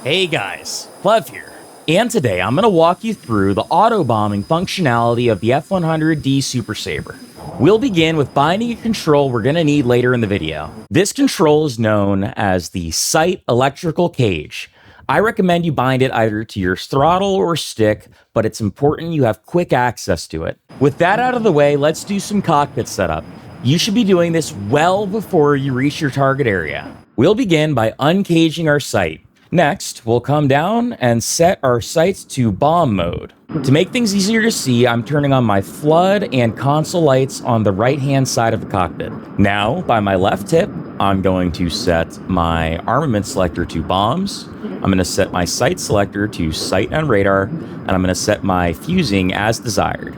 Hey guys, Plev here. And today I'm going to walk you through the auto-bombing functionality of the F-100D Super Sabre. We'll begin with binding a control we're going to need later in the video. This control is known as the sight electrical cage. I recommend you bind it either to your throttle or stick, but it's important you have quick access to it. With that out of the way, let's do some cockpit setup. You should be doing this well before you reach your target area. We'll begin by uncaging our sight. Next, we'll come down and set our sights to bomb mode. To make things easier to see, I'm turning on my flood and console lights on the right-hand side of the cockpit. Now, by my left tip, I'm going to set my armament selector to bombs. I'm going to set my sight selector to sight and radar, and I'm going to set my fusing as desired.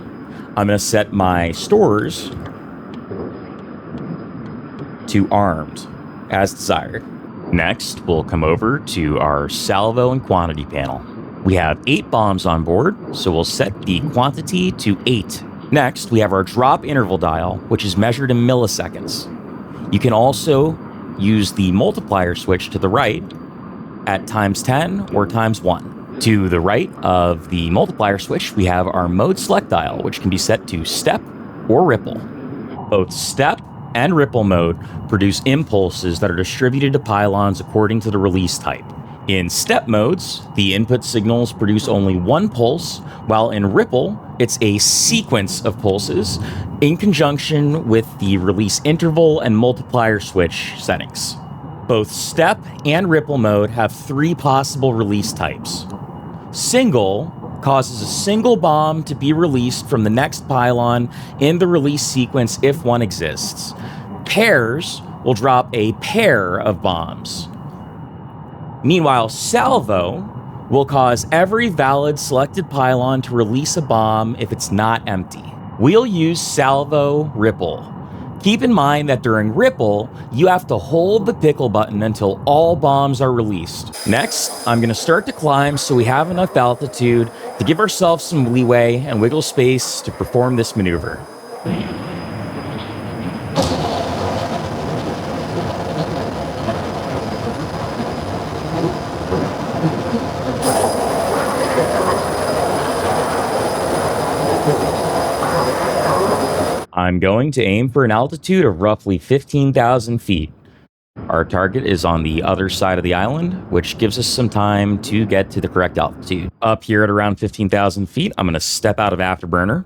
I'm going to set my stores to armed as desired. Next, we'll come over to our salvo and quantity panel. We have 8 bombs on board, so we'll set the quantity to 8. Next, we have our drop interval dial, which is measured in milliseconds. You can also use the multiplier switch to the right at times 10 or times 1. To the right of the multiplier switch, we have our mode select dial, which can be set to step or ripple. Both step and ripple mode produce impulses that are distributed to pylons according to the release type. In step modes, the input signals produce only one pulse, while in ripple, it's a sequence of pulses in conjunction with the release interval and multiplier switch settings. Both step and ripple mode have 3 possible release types. Single causes a single bomb to be released from the next pylon in the release sequence if one exists. Pairs will drop a pair of bombs. Meanwhile, salvo will cause every valid selected pylon to release a bomb if it's not empty. We'll use salvo ripple. Keep in mind that during ripple, you have to hold the pickle button until all bombs are released. Next, I'm going to start to climb so we have enough altitude to give ourselves some leeway and wiggle space to perform this maneuver. I'm going to aim for an altitude of roughly 15,000 feet. Our target is on the other side of the island, which gives us some time to get to the correct altitude. Up here at around 15,000 feet, I'm going to step out of afterburner.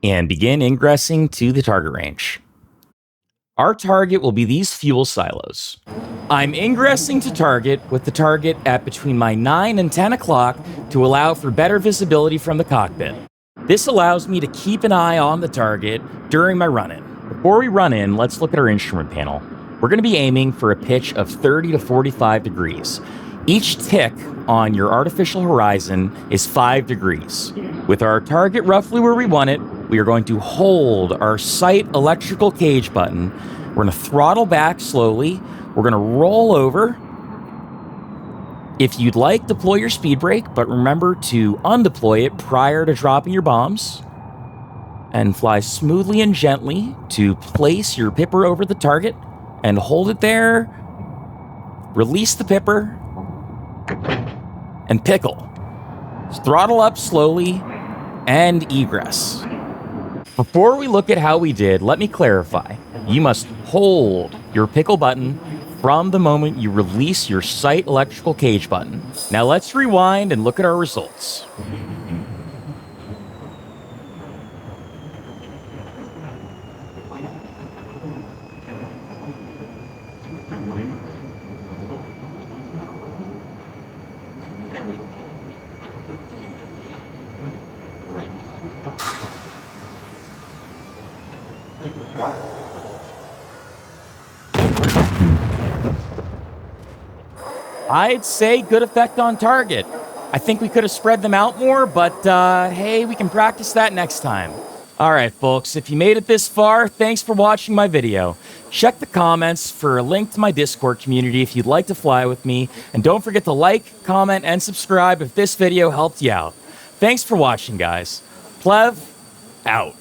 And begin ingressing to the target range. Our target will be these fuel silos. I'm ingressing to target with the target at between my 9 and 10 o'clock to allow for better visibility from the cockpit. This allows me to keep an eye on the target during my run-in. Before we run in, let's look at our instrument panel. We're going to be aiming for a pitch of 30 to 45 degrees. Each tick on your artificial horizon is 5 degrees. With our target roughly where we want it, we are going to hold our sight electrical cage button. We're going to throttle back slowly. We're going to roll over. If you'd like, deploy your speed brake, but remember to undeploy it prior to dropping your bombs. And fly smoothly and gently to place your pipper over the target and hold it there. Release the pipper and pickle. Throttle up slowly and egress. Before we look at how we did, let me clarify. You must hold your pickle button from the moment you release your sight electrical cage button. Now let's rewind and look at our results. I'd say good effect on target. I think we could have spread them out more, but hey, we can practice that next time. Alright folks, if you made it this far, thanks for watching my video. Check the comments for a link to my Discord community if you'd like to fly with me, and don't forget to like, comment, and subscribe if this video helped you out. Thanks for watching, guys. Plev, out.